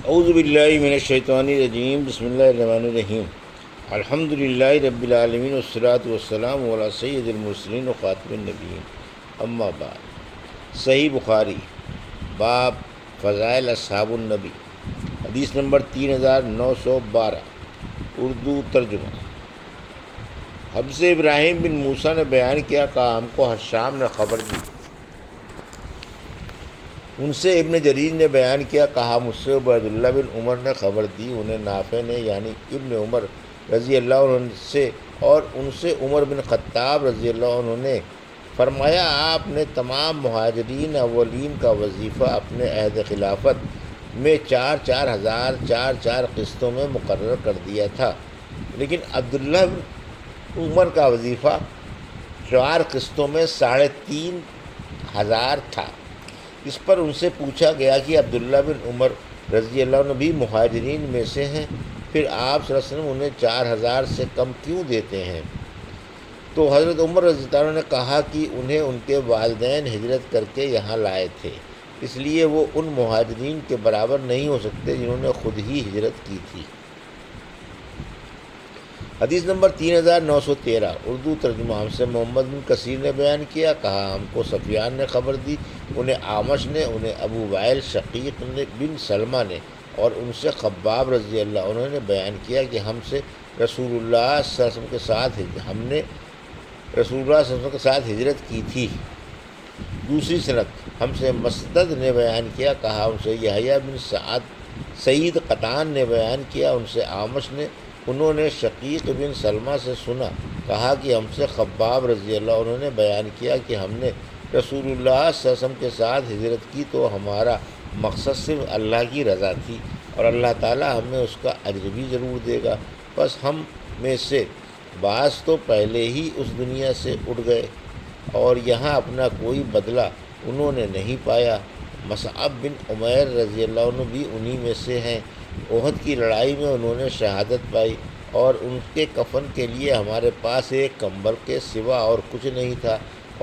اعوذ باللہ من الشیطان الرجیم، بسم اللہ الرحمن الرحیم۔ الحمد للہ رب العالمین والصلاۃ والسلام علی سید المرسلین وخاتم النبیین، اما بعد۔ صحیح بخاری، باب فضائل اصحاب النبی، حدیث نمبر 3912، اردو ترجمہ۔ ہم سے ابراہیم بن موسیٰ نے بیان کیا، کہا ہم کو حشام نے خبر دی۔ ان سے ابن جریر نے بیان کیا، کہا مجھ سے عبید اللہ بن عمر نے خبر دی، انہیں نافع نے یعنی ابن عمر رضی اللہ عنہ سے، اور ان سے عمر بن خطاب رضی اللہ عنہ نے فرمایا، آپ نے تمام مہاجرین اولین کا وظیفہ اپنے عہد خلافت میں 4,000 قسطوں میں مقرر کر دیا تھا، لیکن عبداللہ بن عمر کا وظیفہ 4 قسطوں میں 3,500 تھا۔ اس پر ان سے پوچھا گیا کہ عبداللہ بن عمر رضی اللہ عنہ بھی مہاجرین میں سے ہیں، پھر آپ صلی اللہ علیہ وسلم انہیں 4,000 سے کم کیوں دیتے ہیں؟ تو حضرت عمر رضی اللہ عنہ نے کہا کہ انہیں ان کے والدین ہجرت کر کے یہاں لائے تھے، اس لیے وہ ان مہاجرین کے برابر نہیں ہو سکتے جنہوں نے خود ہی ہجرت کی تھی۔ حدیث نمبر 3913، اردو ترجمہ۔ ہم سے محمد بن کثیر نے بیان کیا، کہا ہم کو سفیان نے خبر دی، انہیں اعمش نے، انہیں ابو وائل شقیق بن سلمہ نے، اور ان سے خباب رضی اللہ عنہ نے بیان کیا کہ ہم سے رسول اللہ صلی اللہ علیہ وسلم کے ساتھ ہم نے رسول اللہ صلی اللہ علیہ وسلم کے ساتھ ہجرت کی تھی۔ دوسری سند، ہم سے مسدد نے بیان کیا، کہا ان سے یحییٰ بن سعید قطان نے بیان کیا، ان سے اعمش نے، انہوں نے شقیق بن سلمہ سے سنا، کہا کہ ہم سے خباب رضی اللہ عنہ نے بیان کیا کہ ہم نے رسول اللہ صلی اللہ علیہ وسلم کے ساتھ ہجرت کی تو ہمارا مقصد صرف اللہ کی رضا تھی، اور اللہ تعالیٰ ہمیں اس کا اجر بھی ضرور دے گا۔ بس ہم میں سے بعض تو پہلے ہی اس دنیا سے اٹھ گئے، اور یہاں اپنا کوئی بدلہ انہوں نے نہیں پایا۔ مصعب بن عمیر رضی اللہ عنہ بھی انہی میں سے ہیں۔ احد کی لڑائی میں انہوں نے شہادت پائی، اور ان کے کفن کے لیے ہمارے پاس ایک کمبل کے سوا اور کچھ نہیں تھا،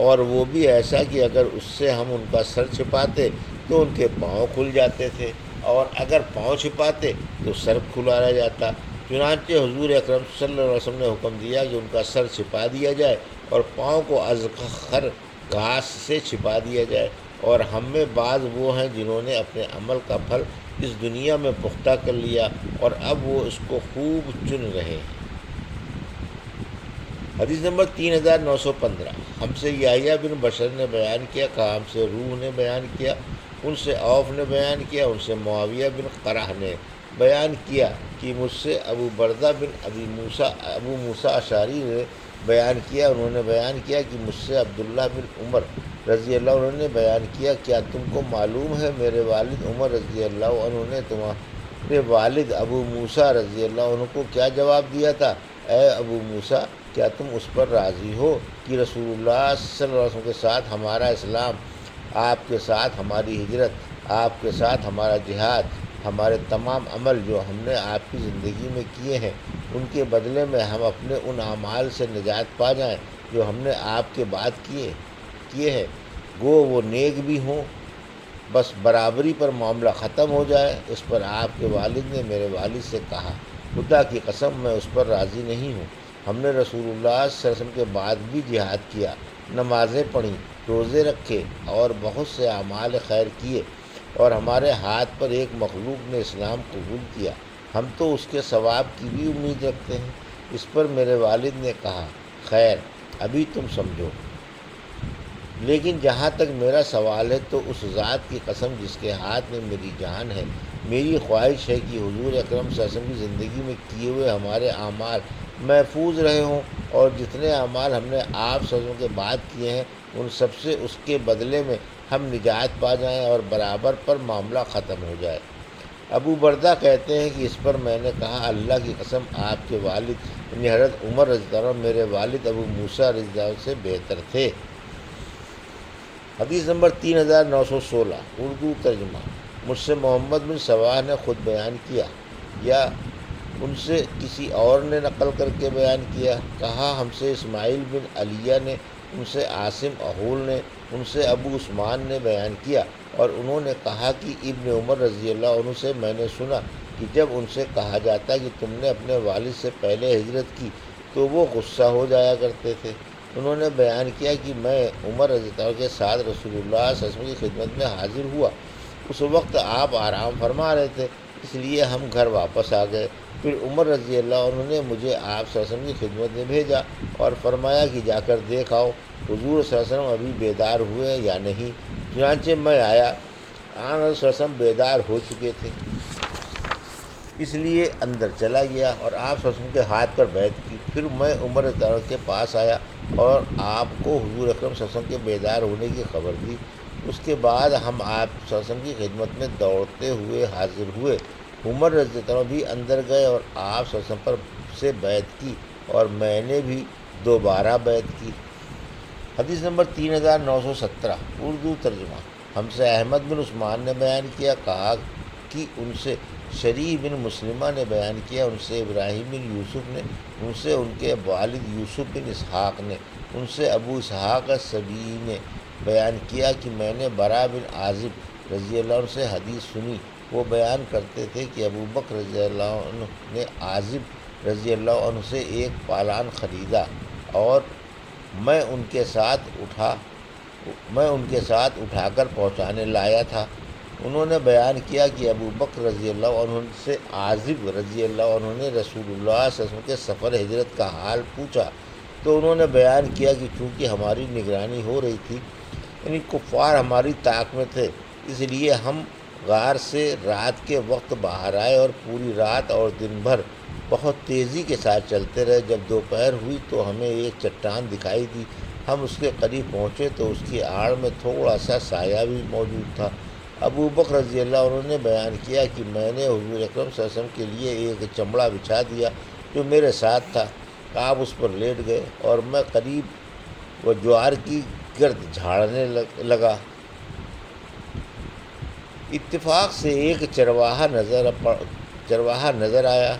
اور وہ بھی ایسا کہ اگر اس سے ہم ان کا سر چھپاتے تو ان کے پاؤں کھل جاتے تھے، اور اگر پاؤں چھپاتے تو سر کھلا رہ جاتا۔ چنانچہ حضور اکرم صلی اللہ علیہ وسلم نے حکم دیا کہ ان کا سر چھپا دیا جائے اور پاؤں کو ازخر گھاس سے چھپا دیا جائے، اور ہم میں بعض وہ ہیں جنہوں نے اپنے عمل کا پھل اس دنیا میں پختہ کر لیا، اور اب وہ اس کو خوب چن رہے ہیں۔ حدیث نمبر 3915، ہم سے یحییٰ بن بشر نے بیان کیا، کہا ہم سے روح نے بیان کیا، ان سے عوف نے بیان کیا، ان سے معاویہ بن قرہ نے بیان کیا کہ مجھ سے ابو بردہ بن ابو موسیٰ اشعری نے بیان کیا، انہوں نے بیان کیا کہ مجھ سے عبداللہ بن عمر رضی اللہ عنہ نے بیان کیا، کیا تم کو معلوم ہے میرے والد عمر رضی اللہ عنہ نے تمہارے والد ابو موسیٰ رضی اللہ عنہ کو کیا جواب دیا تھا؟ اے ابو موسیٰ، کیا تم اس پر راضی ہو کہ رسول اللہ صلی اللہ علیہ وسلم کے ساتھ ہمارا اسلام، آپ کے ساتھ ہماری ہجرت، آپ کے ساتھ ہمارا جہاد، ہمارے تمام عمل جو ہم نے آپ کی زندگی میں کیے ہیں، ان کے بدلے میں ہم اپنے ان اعمال سے نجات پا جائیں جو ہم نے آپ کے بعد کیے ہیں، گو وہ نیک بھی ہوں، بس برابری پر معاملہ ختم ہو جائے۔ اس پر آپ کے والد نے میرے والد سے کہا، خدا کی قسم میں اس پر راضی نہیں ہوں۔ ہم نے رسول اللہ صلی اللہ علیہ وسلم کے بعد بھی جہاد کیا، نمازیں پڑھیں، روزے رکھے، اور بہت سے اعمال خیر کیے، اور ہمارے ہاتھ پر ایک مخلوق نے اسلام قبول کیا، ہم تو اس کے ثواب کی بھی امید رکھتے ہیں۔ اس پر میرے والد نے کہا، خیر، ابھی تم سمجھو، لیکن جہاں تک میرا سوال ہے تو اس ذات کی قسم جس کے ہاتھ میں میری جان ہے، میری خواہش ہے کہ حضور اکرم صلی اللہ علیہ وسلم کی زندگی میں کیے ہوئے ہمارے اعمال محفوظ رہے ہوں، اور جتنے اعمال ہم نے آپ صلی اللہ علیہ وسلم کے بعد کیے ہیں ان سب سے اس کے بدلے میں ہم نجات پا جائیں اور برابر پر معاملہ ختم ہو جائے۔ ابو بردہ کہتے ہیں کہ اس پر میں نے کہا، اللہ کی قسم آپ کے والد یعنی حضرت عمر رضی اللہ عنہ میرے والد ابو موسیٰ رضی اللہ عنہ سے بہتر تھے۔ حدیث نمبر 3916، اردو ترجمہ۔ مجھ سے محمد بن سواح نے خود بیان کیا یا ان سے کسی اور نے نقل کر کے بیان کیا، کہا ہم سے اسماعیل بن علیہ نے، ان سے عاصم احول نے، ان سے ابو عثمان نے بیان کیا، اور انہوں نے کہا کہ ابن عمر رضی اللہ عنہ سے میں نے سنا کہ جب ان سے کہا جاتا کہ تم نے اپنے والد سے پہلے ہجرت کی تو وہ غصہ ہو جایا کرتے تھے۔ انہوں نے بیان کیا کہ میں عمر رضی اللہ عنہ کے ساتھ رسول اللہ صلی اللہ علیہ وسلم کی خدمت میں حاضر ہوا۔ اس وقت آپ آرام فرما رہے تھے، اس لیے ہم گھر واپس آ گئے۔ پھر عمر رضی اللہ عنہ نے مجھے آپ صلی اللہ علیہ وسلم کی خدمت میں بھیجا اور فرمایا کہ جا کر دیکھ آؤ حضور صلی اللہ علیہ وسلم ابھی بیدار ہوئے یا نہیں۔ چنانچہ میں آیا، آن صلی اللہ علیہ وسلم بیدار ہو چکے تھے، اس لیے اندر چلا گیا اور آپ صلی اللہ علیہ وسلم کے ہاتھ پر بیعت کی۔ پھر میں عمر رضی اللہ عنہ کے پاس آیا اور آپ کو حضور اکرم صلی اللہ علیہ وسلم کے بیدار ہونے کی خبر دی۔ اس کے بعد ہم آپ صلی اللہ علیہ وسلم کی خدمت میں دوڑتے ہوئے حاضر ہوئے۔ عمر رضی اللہ عنہ بھی اندر گئے اور آپ صلی اللہ علیہ وسلم پر سے بیعت کی، اور میں نے بھی دوبارہ بیعت کی۔ حدیث نمبر 3917 اردو ترجمہ۔ ہم سے احمد بن عثمان نے بیان کیا، کہا کہ ان سے شریح بن مسلمہ نے بیان کیا، ان سے ابراہیم بن یوسف نے، ان سے ان کے والد یوسف بن اسحاق نے، ان سے ابو اسحاق السبیعی نے بیان کیا کہ میں نے برا بن عازب رضی اللہ عنہ سے حدیث سنی۔ وہ بیان کرتے تھے کہ ابو بکر رضی اللہ عنہ نے عازب رضی اللہ عنہ سے ایک پالان خریدا اور میں ان کے ساتھ اٹھا کر پہنچانے لایا تھا۔ انہوں نے بیان کیا کہ ابو بکر رضی اللہ عنہ سے عازب رضی اللہ عنہ نے رسول اللہ صلی اللہ علیہ وسلم کے سفر ہجرت کا حال پوچھا، تو انہوں نے بیان کیا کہ چونکہ ہماری نگرانی ہو رہی تھی، یعنی کفار ہماری طاق میں تھے، اس لیے ہم غار سے رات کے وقت باہر آئے اور پوری رات اور دن بھر بہت تیزی کے ساتھ چلتے رہے۔ جب دوپہر ہوئی تو ہمیں ایک چٹان دکھائی دی، ہم اس کے قریب پہنچے تو اس کی آڑ میں تھوڑا سا سایہ بھی موجود تھا۔ ابو بکر رضی اللہ عنہ نے بیان کیا کہ میں نے حضور اکرم صلی اللہ علیہ وسلم کے لیے ایک چمڑا بچھا دیا جو میرے ساتھ تھا، آپ اس پر لیٹ گئے اور میں قریب و جوار کی گرد جھاڑنے لگا۔ اتفاق سے ایک چرواہا نظر آیا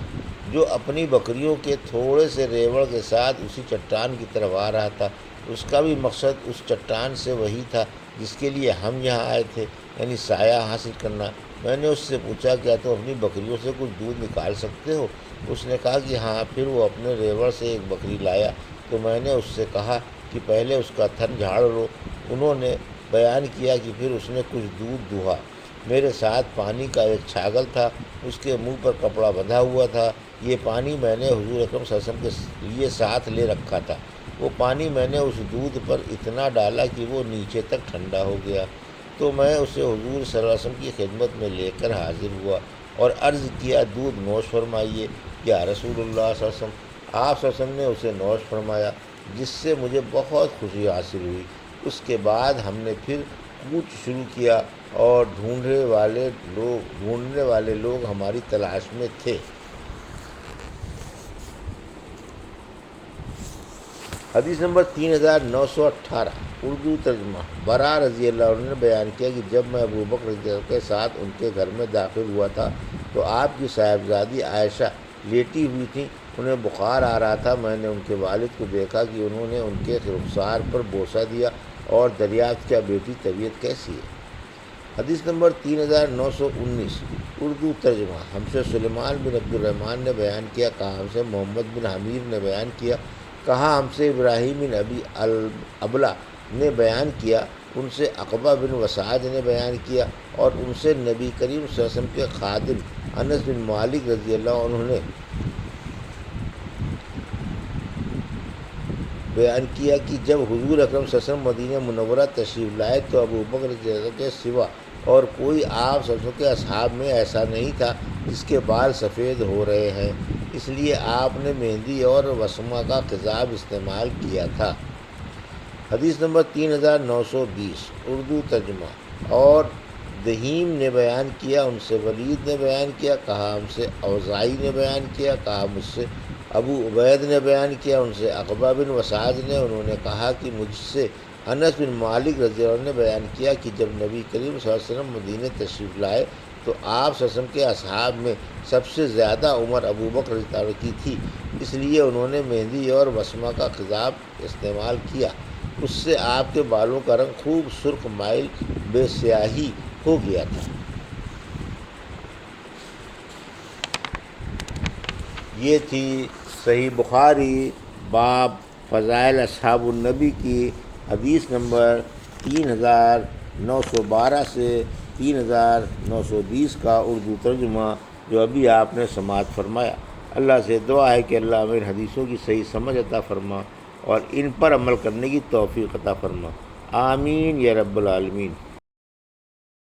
جو اپنی بکریوں کے تھوڑے سے ریوڑ کے ساتھ اسی چٹان کی طرف آ رہا تھا۔ اس کا بھی مقصد اس چٹان سے وہی تھا جس کے لیے ہم یہاں آئے تھے، یعنی سایہ حاصل کرنا۔ میں نے اس سے پوچھا، کیا تم اپنی بکریوں سے کچھ دودھ نکال سکتے ہو؟ اس نے کہا کہ ہاں۔ پھر وہ اپنے ریوڑ سے ایک بکری لایا تو میں نے اس سے کہا کہ پہلے اس کا تھن جھاڑ لو۔ انہوں نے بیان کیا کہ پھر اس نے کچھ دودھ دوہا۔ میرے ساتھ پانی کا ایک چھاگل تھا، اس کے منہ پر کپڑا بندھا ہوا تھا۔ یہ پانی میں نے حضور اکرم صلی اللہ علیہ وسلم کے لیے ساتھ لے رکھا تھا۔ وہ پانی میں نے اس دودھ پر اتنا ڈالا کہ وہ نیچے تک ٹھنڈا ہو گیا، تو میں اسے حضور صلی اللہ علیہ وسلم کی خدمت میں لے کر حاضر ہوا اور عرض کیا، دودھ نوش فرمائیے یا رسول اللہ صلی اللہ علیہ وسلم۔ آپ صلی اللہ علیہ وسلم نے اسے نوش فرمایا، جس سے مجھے بہت خوشی حاصل ہوئی۔ اس کے بعد ہم نے پھر کوچ شروع کیا اور ڈھونڈنے والے لوگ ہماری تلاش میں تھے۔ حدیث نمبر 3918 اردو ترجمہ۔ برا رضی اللہ عنہ نے بیان کیا کہ جب میں ابو بکر رضی اللہ عنہ کے ساتھ ان کے گھر میں داخل ہوا تھا تو آپ کی صاحبزادی عائشہ لیٹی ہوئی تھیں، انہیں بخار آ رہا تھا۔ میں نے ان کے والد کو دیکھا کہ انہوں نے ان کے رخسار پر بوسہ دیا اور دریافت کیا، بیٹی طبیعت کیسی ہے؟ حدیث نمبر 3919 اردو ترجمہ۔ ہم سے سلیمان بن عبد الرحمن نے بیان کیا، کہا ہم سے محمد بن حمیر نے بیان کیا، کہا ہم سے ابراہیم بن ابی ابلا نے بیان کیا، ان سے عقبہ بن وسعد نے بیان کیا اور ان سے نبی کریم صلی اللہ علیہ وسلم کے خادم انس بن مالک رضی اللہ عنہ نے بیان کیا کہ جب حضور اکرم صلی اللہ علیہ وسلم مدینہ منورہ تشریف لائے تو ابو بکر رضی اللہ عنہ کے سوا اور کوئی آپ صلی اللہ علیہ وسلم کے اصحاب میں ایسا نہیں تھا جس کے بال سفید ہو رہے ہیں، اس لیے آپ نے مہندی اور وسمہ کا خضاب استعمال کیا تھا۔ حدیث نمبر 3920 اردو ترجمہ۔ اور دہیم نے بیان کیا، ان سے ولید نے بیان کیا، کہا ہم سے اوزاعی نے بیان کیا، کہا مجھ سے ابو عبید نے بیان کیا، ان سے عقبہ بن وسعد نے، انہوں نے کہا کہ مجھ سے انس بن مالک رضی اللہ عنہ نے بیان کیا کہ جب نبی کریم صلی اللہ علیہ وسلم مدینہ تشریف لائے تو آپ صلی اللہ علیہ وسلم کے اصحاب میں سب سے زیادہ عمر ابو بکر رضی اللہ عنہ کی تھی، اس لیے انہوں نے مہندی اور وسمہ کا خضاب استعمال کیا۔ اس سے آپ کے بالوں کا رنگ خوب سرخ مائل بے سیاہی ہو گیا تھا۔ یہ تھی صحیح بخاری باب فضائل اصحاب النبی کی حدیث نمبر 3912 سے 3920 کا اردو ترجمہ جو ابھی آپ نے سماعت فرمایا۔ اللہ سے دعا ہے کہ اللہ ہمیں حدیثوں کی صحیح سمجھ عطا فرما اور ان پر عمل کرنے کی توفیق عطا فرما، آمین یا رب العالمین۔